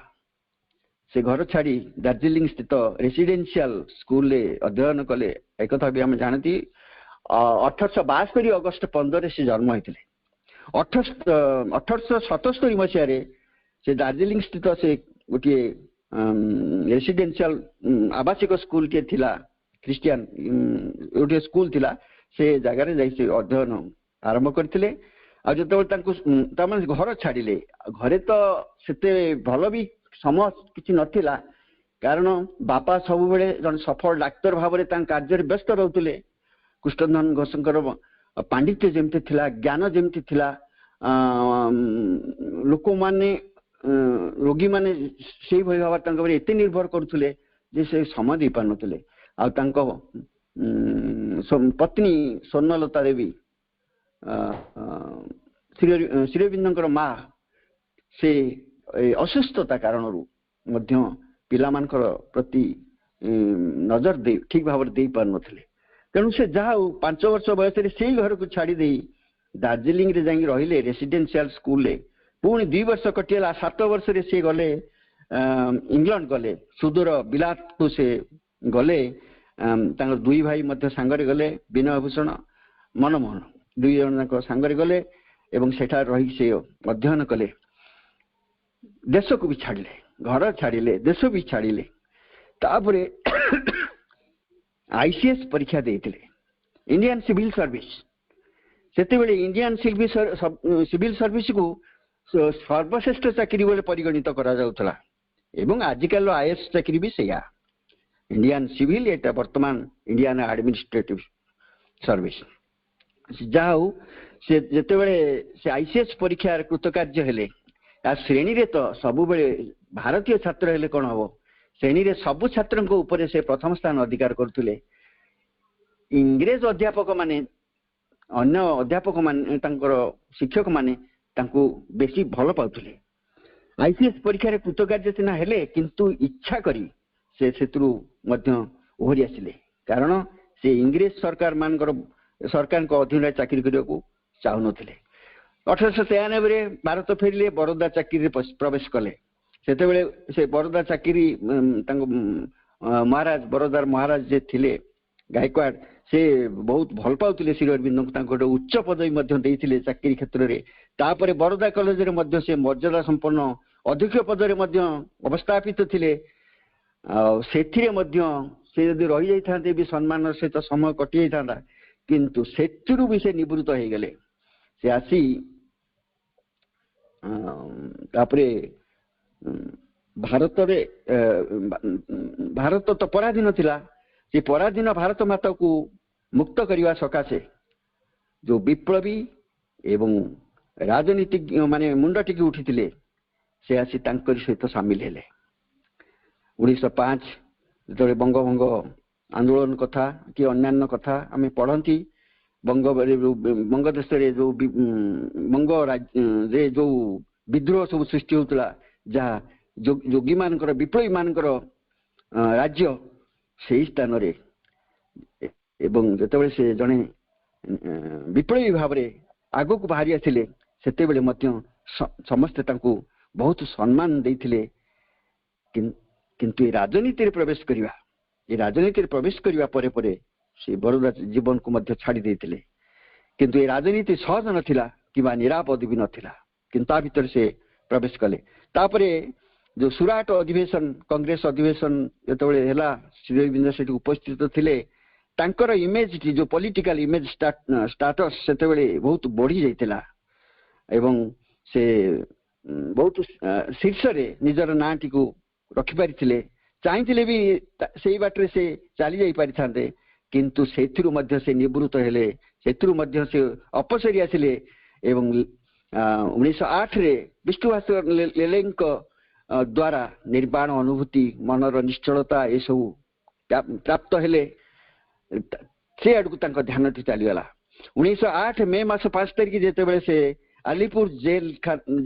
से घर छाड़ी दार्जिलिंग स्थित रेसिडेंशियल स्कूल अध्ययन कले एक कथा भी हम जानती 1872 अगस्त 15 से जन्म होते 1877 मसीह से दार्जिलिंग स्थित से गोटे रेसिडेंशियल आवासिक स्कूल टे थिला क्रिस्टियन गोटे स्कूल थिला से जगार जाई अध्ययन आरंभ करथिले आ जते घर छाड़िले घरे तो सेते भल भी समय किसी नथिला कारण बापा सब बेले जन सफल डाक्तर भाव में कार्य व्यस्त रोते कृष्णधन घोषकर पांडित्य जमती थिला ज्ञान जमती थिला लोक माने रोगी माने से भाव एत निर्भर करुले से समय दे पार नुले पत्नी स्वर्णलता देवी श्री अरविंदर माँ से असुस्थता कारण पिलामानकर प्रति नजर दे ठीक भाव दे पार नथिले तेणु से जहाँ 5 वर्ष बयस से घर को छाड़ी दे दार्जिलिंग रे जाई रहिले रेसिडेंशियल स्कूल पुणी 2 वर्ष कटिला 7 वर्ष रे से गले इंग्लैंड गले सुदूर बिलात को से गले तांगर 2 भाई मध्य सांगरे गले विनय भूषण मनमोहन 2 जन सांगरे गले एवं सेठा रही से अध्ययन कले देश को भी छाड़िले घर छाड़िले देश भी छाड़िले तापरे आईसीएस परीक्षा देते इंडियन सिविल सर्विस सेते बेले इंडियन सिविल सर्विस को सर्वश्रेष्ठ चाकरी बोले परिगणित करा जाउतला एवं आजिकल आईएएस चाकरी भी सेया इंडियन सिविल एटा वर्तमान इंडियन एडमिनिस्ट्रेटिव सर्विस जाऊ से जेते बेले से आईसीएस परीक्षा कृतकार्य हेले श्रेणी रे तो सबु बेले भारतीय छात्र हेले कौन हम श्रेणी रे सबु छात्र ऊपर से प्रथम स्थान अधिकार करथुले इंग्रेज अध्यापक माने अन्य अध्यापक माने शिक्षक माने तांको बेसी भल पाउथुले आईसीएस परीक्षा रे कृतकार्य सिना हेले किंतु इच्छा करी से सेतु मध्य ओहरी आसिले कारण से इंग्रेज सरकार को अधीन चाकरी करने को चाहू नथिले 1893 भारत फेरिले बड़ौदा चाकरी प्रवेश कले से बड़ौदा चाकरी महाराज बड़ौदार महाराज जे थिले गायकवाड़ से बहुत भल पाउथिले श्री अरविंद को उच्च पदवी देइथिले चाकरी क्षेत्र में बड़ौदा कॉलेज रे से मर्यादा संपन्न अध्यक्ष पद रे अवस्थापित थिले ସେଥିରେ ମଧ୍ୟ ସେ ଯଦି ରହିଯାଇଥାନ୍ତେ ବି ସମ୍ମାନର ସହିତ ସମୟ କଟି ଯାଇଥାନ୍ତା, କିନ୍ତୁ ସେଥିରୁ ବି ସେ ନିବୃତ୍ତ ହେଇଗଲେ। ସେ ଆସି ତାପରେ ଭାରତରେ ଭାରତ ତ ପରାଧୀନ ଥିଲା, ସେ ପରାଧୀନ ଭାରତ ମାତାକୁ ମୁକ୍ତ କରିବା ସକାଶେ ଯୋଉ ବିପ୍ଳବୀ ଏବଂ ରାଜନୀତିଜ୍ଞ ମାନେ ମୁଣ୍ଡ ଟେକି ଉଠିଥିଲେ, ସେ ଆସି ତାଙ୍କରି ସହିତ ସାମିଲ ହେଲେ। 1905 ଯେତେବେଳେ ବଙ୍ଗଭଙ୍ଗ ଆନ୍ଦୋଳନ କଥା କି ଅନ୍ୟାନ୍ୟ କଥା ଆମେ ପଢନ୍ତି, ବଙ୍ଗ ଦେଶରେ ଯୋଉ ବଙ୍ଗରେ ଯୋଉ ବିଦ୍ରୋହ ସବୁ ସୃଷ୍ଟି ହଉଥିଲା, ଯାହା ଯୋଗୀ ମାନଙ୍କର ବିପ୍ଳବୀ ମାନଙ୍କର ରାଜ୍ୟ, ସେଇ ସ୍ଥାନରେ ଏବଂ ଯେତେବେଳେ ସେ ଜଣେ ବିପ୍ଳବୀ ଭାବରେ ଆଗକୁ ବାହାରି ଆସିଲେ, ସେତେବେଳେ ମଧ୍ୟ ସମସ୍ତେ ତାଙ୍କୁ ବହୁତ ସମ୍ମାନ ଦେଇଥିଲେ। କିନ୍ତୁ ଏ ରାଜନୀତିରେ ପ୍ରବେଶ କରିବା ପରେ ପରେ ସେ ବରୋଦା ଜୀବନକୁ ମଧ୍ୟ ଛାଡ଼ି ଦେଇଥିଲେ। କିନ୍ତୁ ଏ ରାଜନୀତି ସହଜ ନଥିଲା କିମ୍ବା ନିରାପଦ ବି ନଥିଲା, କିନ୍ତୁ ତା ଭିତରେ ସେ ପ୍ରବେଶ କଲେ। ତାପରେ ଯୋଉ ସୁରାଟ ଅଧିବେଶନ, କଂଗ୍ରେସ ଅଧିବେଶନ ଯେତେବେଳେ ହେଲା, ଶ୍ରୀ ଅରବିନ୍ଦ ସେଠି ଉପସ୍ଥିତ ଥିଲେ। ତାଙ୍କର ଇମେଜଟି ଯୋଉ ପଲିଟିକାଲ ଇମେଜ ଷ୍ଟାଟସ ସେତେବେଳେ ବହୁତ ବଢି ଯାଇଥିଲା ଏବଂ ସେ ବହୁତ ଶୀର୍ଷରେ ନିଜର ନାଁଟିକୁ ରଖିପାରିଥିଲେ। ଚାହିଁଥିଲେ ବି ସେଇ ବାଟରେ ସେ ଚାଲି ଯାଇ ପାରିଥାନ୍ତେ, କିନ୍ତୁ ସେଥିରୁ ମଧ୍ୟ ସେ ନିବୃତ୍ତ ହେଲେ, ସେଥିରୁ ମଧ୍ୟ ସେ ଅପସରି ଆସିଲେ ଏବଂ 1908ରେ ବିଷ୍ଣୁଭାସ୍କର ଲେଲେଙ୍କ ଦ୍ୱାରା ନିର୍ବାଣ ଅନୁଭୂତି, ମନର ନିଶ୍ଚଳତା ଏସବୁ ପ୍ରାପ୍ତ ହେଲେ। ସେ ଆଡକୁ ତାଙ୍କ ଧ୍ୟାନଟି ଚାଲିଗଲା। 1908 ମେ ମାସ 5 ତାରିଖ ଯେତେବେଳେ ସେ ଆଲିପୁର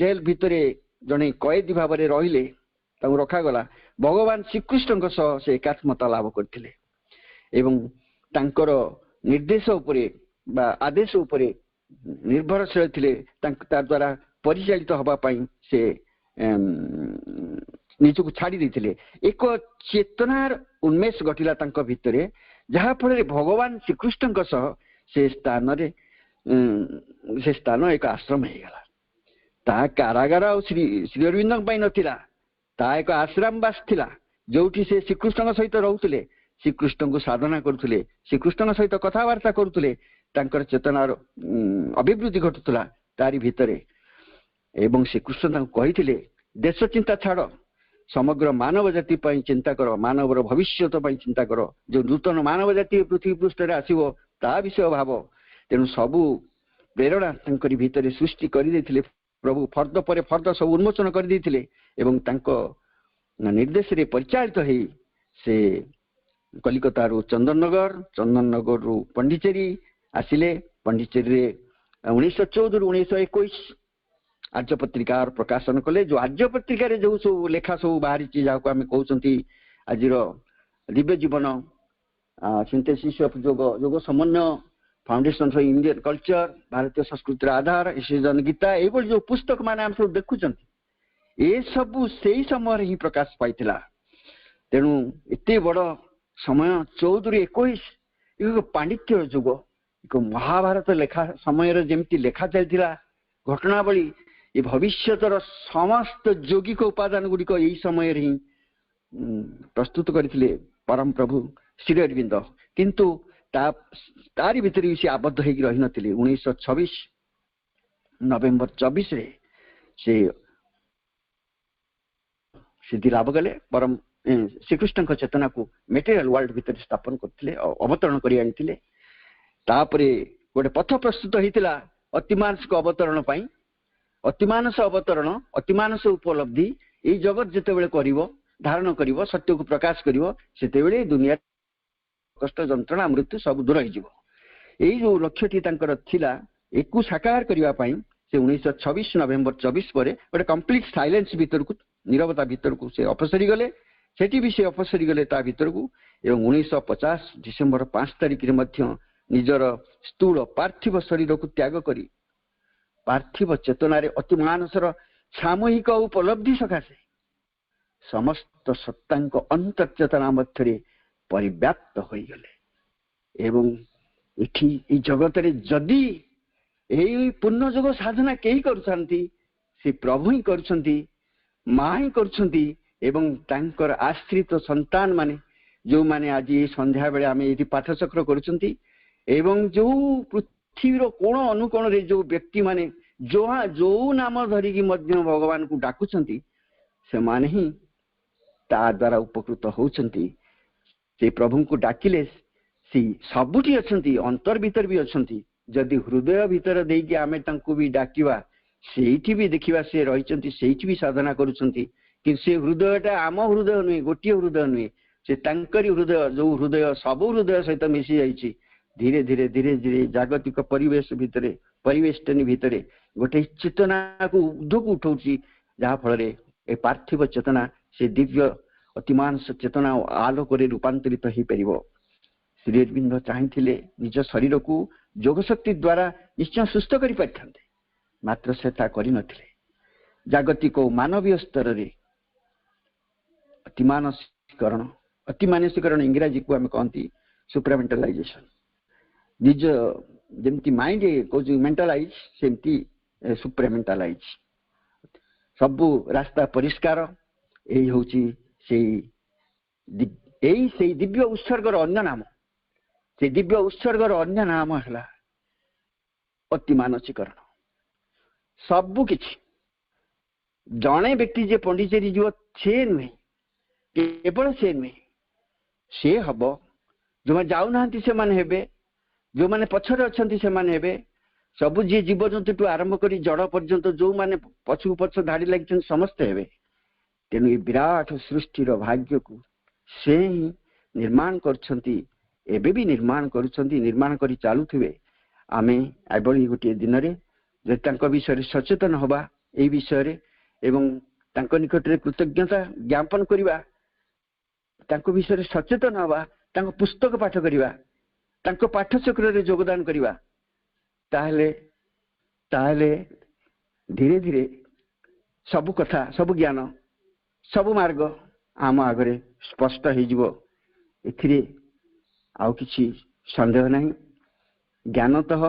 ଜେଲ ଭିତରେ ଜଣେ କଏଦୀ ଭାବରେ ରହିଲେ, ତାଙ୍କୁ ରଖାଗଲା, ଭଗବାନ ଶ୍ରୀକୃଷ୍ଣଙ୍କ ସହ ସେ ଏକାତ୍ମତା ଲାଭ କରିଥିଲେ ଏବଂ ତାଙ୍କର ନିର୍ଦ୍ଦେଶ ଉପରେ ବା ଆଦେଶ ଉପରେ ନିର୍ଭରଶୀଳ ଥିଲେ। ତା ଦ୍ୱାରା ପରିଚାଳିତ ହେବା ପାଇଁ ସେ ନିଜକୁ ଛାଡ଼ି ଦେଇଥିଲେ। ଏକ ଚେତନାର ଉନ୍ମେଷ ଘଟିଲା ତାଙ୍କ ଭିତରେ, ଯାହା ଫଳରେ ଭଗବାନ ଶ୍ରୀକୃଷ୍ଣଙ୍କ ସହ ସେ ସ୍ଥାନ ଏକ ଆଶ୍ରମ ହେଇଗଲା। ତାହା କାରାଗାର ଆଉ ଶ୍ରୀ ଅରବିନ୍ଦଙ୍କ ପାଇଁ ନଥିଲା, ତାହା ଏକ ଆଶ୍ରମ ବାସ ଥିଲା, ଯୋଉଠି ସେ ଶ୍ରୀକୃଷ୍ଣଙ୍କ ସହିତ ରହୁଥିଲେ, ଶ୍ରୀକୃଷ୍ଣଙ୍କୁ ସାଧନା କରୁଥିଲେ, ଶ୍ରୀକୃଷ୍ଣଙ୍କ ସହିତ କଥାବାର୍ତ୍ତା କରୁଥିଲେ, ତାଙ୍କର ଚେତନାର ଅଭିବୃଦ୍ଧି ଘଟୁଥିଲା ତାରି ଭିତରେ। ଏବଂ ଶ୍ରୀକୃଷ୍ଣ ତାଙ୍କୁ କହିଥିଲେ, ଦେଶ ଚିନ୍ତା ଛାଡ଼, ସମଗ୍ର ମାନବ ଜାତି ପାଇଁ ଚିନ୍ତା କର, ମାନବର ଭବିଷ୍ୟତ ପାଇଁ ଚିନ୍ତା କର, ଯୋଉ ନୂତନ ମାନବ ଜାତି ପୃଥିବୀ ପୃଷ୍ଠରେ ଆସିବ ତା ବିଷୟ ଭାବ। ତେଣୁ ସବୁ ପ୍ରେରଣା ତାଙ୍କରି ଭିତରେ ସୃଷ୍ଟି କରିଦେଇଥିଲେ ପ୍ରଭୁ। ଫର୍ଦ୍ଦ ପରେ ଫର୍ଦ୍ଦ ସବୁ ଉନ୍ମୋଚନ କରିଦେଇଥିଲେ ଏବଂ ତାଙ୍କ ନିର୍ଦ୍ଦେଶରେ ପରିଚାଳିତ ହେଇ ସେ କଲିକତାରୁ ଚନ୍ଦନନଗରରୁ ପଣ୍ଡିଚେରୀ ଆସିଲେ। ପଣ୍ଡିଚେରୀରେ 1914ରୁ 1921 ଆର୍ଯ୍ୟ ପତ୍ରିକାର ପ୍ରକାଶନ କଲେ। ଯୋଉ ଆର୍ଯ୍ୟ ପତ୍ରିକାରେ ଯୋଉ ସବୁ ଲେଖା ସବୁ ବାହାରିଛି, ଯାହାକୁ ଆମେ କହୁଛନ୍ତି ଆଜିର ଦିବ୍ୟ ଜୀବନ, ସିନ୍ଥେସିସ୍ ଅଫ ଯୋଗ ସମନ୍ୱୟ, ଫାଉଣ୍ଡେସନ ଅଫ ଇଣ୍ଡିଆନ କଲଚର, ଭାରତୀୟ ସଂସ୍କୃତିର ଆଧାର, ଈଶ୍ୱର ଗୀତା, ଏଇଭଳି ଯୋଉ ପୁସ୍ତକ ମାନେ ଆମେ ସବୁ ଦେଖୁଛନ୍ତି, ଏସବୁ ସେଇ ସମୟରେ ହିଁ ପ୍ରକାଶ ପାଇଥିଲା। ତେଣୁ ଏତେ ବଡ ସମୟ 14ରୁ 21 ଏକ ପାଣ୍ଡିତ୍ୟର ଯୁଗ, ଏକ ମହାଭାରତ ଲେଖା ସମୟରେ ଯେମିତି ଲେଖା ଚାଲିଥିଲା ଘଟଣାବଳୀ, ଏ ଭବିଷ୍ୟତର ସମସ୍ତ ଯୌଗିକ ଉପାଦାନ ଗୁଡିକ ଏଇ ସମୟରେ ହିଁ ପ୍ରସ୍ତୁତ କରିଥିଲେ ପରମ ପ୍ରଭୁ ଶ୍ରୀ ଅରବିନ୍ଦ। କିନ୍ତୁ ତାରି ଭିତରେ ବି ସେ ଆବଦ୍ଧ ହେଇକି ରହିନଥିଲେ। 1926 ନଭେମ୍ବର 24ରେ ସେ ସିଦ୍ଧି ଲାଭ କଲେ। ପରମ ଶ୍ରୀକୃଷ୍ଣଙ୍କ ଚେତନାକୁ ମେଟେରିଆଲ ୱାର୍ଲଡ ଭିତରେ ସ୍ଥାପନ କରିଥିଲେ, ଅବତରଣ କରି ଆଣିଥିଲେ। ତାପରେ ଗୋଟେ ପଥ ପ୍ରସ୍ତୁତ ହେଇଥିଲା ଅତିମାନସିକ ଅବତରଣ ପାଇଁ। ଅତିମାନସ ଅବତରଣ, ଅତିମାନସ ଉପଲବ୍ଧି ଏଇ ଜଗତ ଯେତେବେଳେ କରିବ, ଧାରଣ କରିବ, ସତ୍ୟକୁ ପ୍ରକାଶ କରିବ, ସେତେବେଳେ ଦୁନିଆ କଷ୍ଟ, ଯନ୍ତ୍ରଣା, ମୃତ୍ୟୁ ସବୁ ଦୂର ହେଇଯିବ। ଏଇ ଯୋଉ ଲକ୍ଷ୍ୟଟି ତାଙ୍କର ଥିଲା, ଏକୁ ସାକାର କରିବା ପାଇଁ ସେ 1926 ନଭେମ୍ବର 24 ପରେ ଗୋଟେ କମ୍ପ୍ଲିଟ ସାଇଲେନ୍ସ ଭିତରକୁ, ନିରବତା ଭିତରକୁ ସେ ଅପସରି ଗଲେ। ସେଠି ବି ସେ ଅପସରି ଗଲେ ତା ଭିତରକୁ ଏବଂ 1950 ଡିସେମ୍ବର 5 ତାରିଖରେ ମଧ୍ୟ ନିଜର ସ୍ଥୂଳ ପାର୍ଥିବ ଶରୀରକୁ ତ୍ୟାଗ କରି ପାର୍ଥିବ ଚେତନାରେ ଅତିମାନସର ସାମୂହିକ ଉପଲବ୍ଧି ସକାଶେ ସମସ୍ତ ସତ୍ତାଙ୍କ ଅନ୍ତର୍ଚେତନା ମଧ୍ୟରେ ପରିବ୍ୟାପ୍ତ ହୋଇଗଲେ। ଏବଂ ଏଠି ଏଇ ଜଗତରେ ଯଦି ଏଇ ପୂର୍ଣ୍ଣ ଯୋଗ ସାଧନା କେହି କରୁଛନ୍ତି, ସେ ପ୍ରଭୁ ହିଁ କରୁଛନ୍ତି, ମା ହିଁ କରୁଛନ୍ତି, एवं तांकर आश्रित संतान माने जो माने आज संध्या बेले आम ये पाठचक्र करुँच एवं जो पृथ्वीर कोण अनुकोण रे जो व्यक्ति माने जो नाम धरिकी भगवान को डाकुचंती से माने ही ता द्वारा उपकृत होउचंती। से प्रभु को डाकिले सी सबुठी अछंती अंतर भीतर भी अछंती। जदि हृदय भीतर देकी आमे तांको भी डाकिवा सेठी भी देखिवा से रहिचंती सेठी भी साधना करूचंती कि से हृदयटा आम हृदय नुहे गोटे हृदय नुहे से तांकरी हृदय जो हृदय सब हृदय सहित मिसी जाइछि। धीरे धीरे धीरे धीरे जागतिक परिवेश भितरे परिवेष्टनी भितरे गोटे चेतना को ऊर्ध्व को उठाउछि जहा फल ए पार्थिव चेतना से दिव्य अतिमानस चेतना आलोक रूपांतरित हो पार। श्री अरविंद चाहिए निज शरीर को योग शक्ति द्वारा निश्चय सुस्थ कर पारि मात्र से जागतिक मानवीय स्तर में अतिमानसीकरण इंग्राजी को आम कहती सुप्रामेंटलाइजेशन निज जमती माइंड कौन मेंटलाइज सेमती सुप्रामेंटलाइज सबू रास्ता परिष्कार यही हूँ से दिव्य उत्सर्गर अन्य नाम से दिव्य उत्सर्गर अन्य नाम है अतिमानसीकरण। सबू किछि जड़े व्यक्ति जे पंडिचेरी जीव से नुहे केवल से नुहे से हम जो मैंने जाऊना से मैंने हेबे जो मैंने पछरे अच्छा से मैंने हेबे सबू जी जीवजंतु आरंभ कर जड़ पर्यंत जो मैंने पछू पछ धाड़ी लगी समस्ते हेबे। तेणु ये विराट सृष्टिर भाग्य को से ही निर्माण करछंती एबे भी निर्माण करुछंती निर्माण करी चालुथिबे। आमे आबळी गोटे दिन रे जे तांको विषय सचेतन होबा ए विषय रे एवं तांको निकट रे कृतज्ञता ज्ञापन करिबा तांको विषय सचेतन होबा तांको पुस्तक पाठ करिबा तांको पाठचक्र रे योगदान करिबा ताहले ताहले धीरे धीरे सबु कथा सबु ज्ञान सबु मार्ग आम आगे स्पष्ट हो एथिरे आउ किछि संदेह नहीं। ज्ञानतः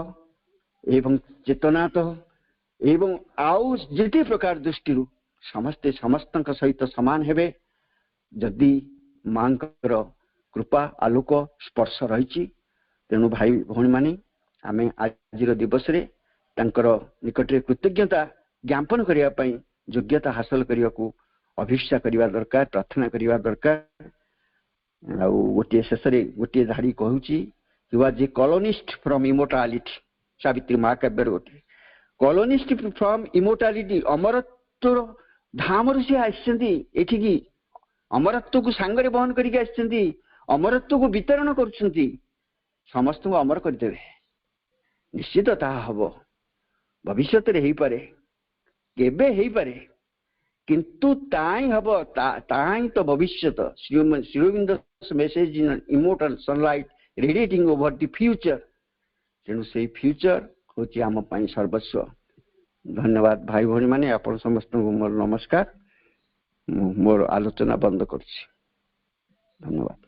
एवं चेतनातः एवं आउ जेते प्रकार दृष्टि समस्ते समस्त सहित सामान हेबे जदि मांकर कृपा आलोक स्पर्श रही। तेणु भाई भौणी माने आमे आज दिवस रे तांकर निकट रे कृतज्ञता ज्ञापन करिया पई योग्यता हासिल करिया को अभिष्ठा करवा दरकार प्रार्थना करवा दरकार। गोटे शेष गोटे धाड़ी कहूँ he was a colonist from immortality Savitri महाकाव्यर गोटे कॉलोनिस्ट फ्रॉम इमोर्टालिटी अमरत्व धाम से आठिकी अमरत्व को सांगरे बहन करके अमरत्व को वितरण कर समस्त को अमर करदे निश्चित ता हम भविष्य हो पारे केबे हो पारे किंतु ताई हब ताई तो भविष्य Shri Aurobindo message in immortal sunlight radiating over the future. तेणु से फ्यूचर हूँ आम सर्वस्व। धन्यवाद भाई भौणी माने आपण समस्त मोर नमस्कार। मोर आलोचना बंद कर धन्यवाद।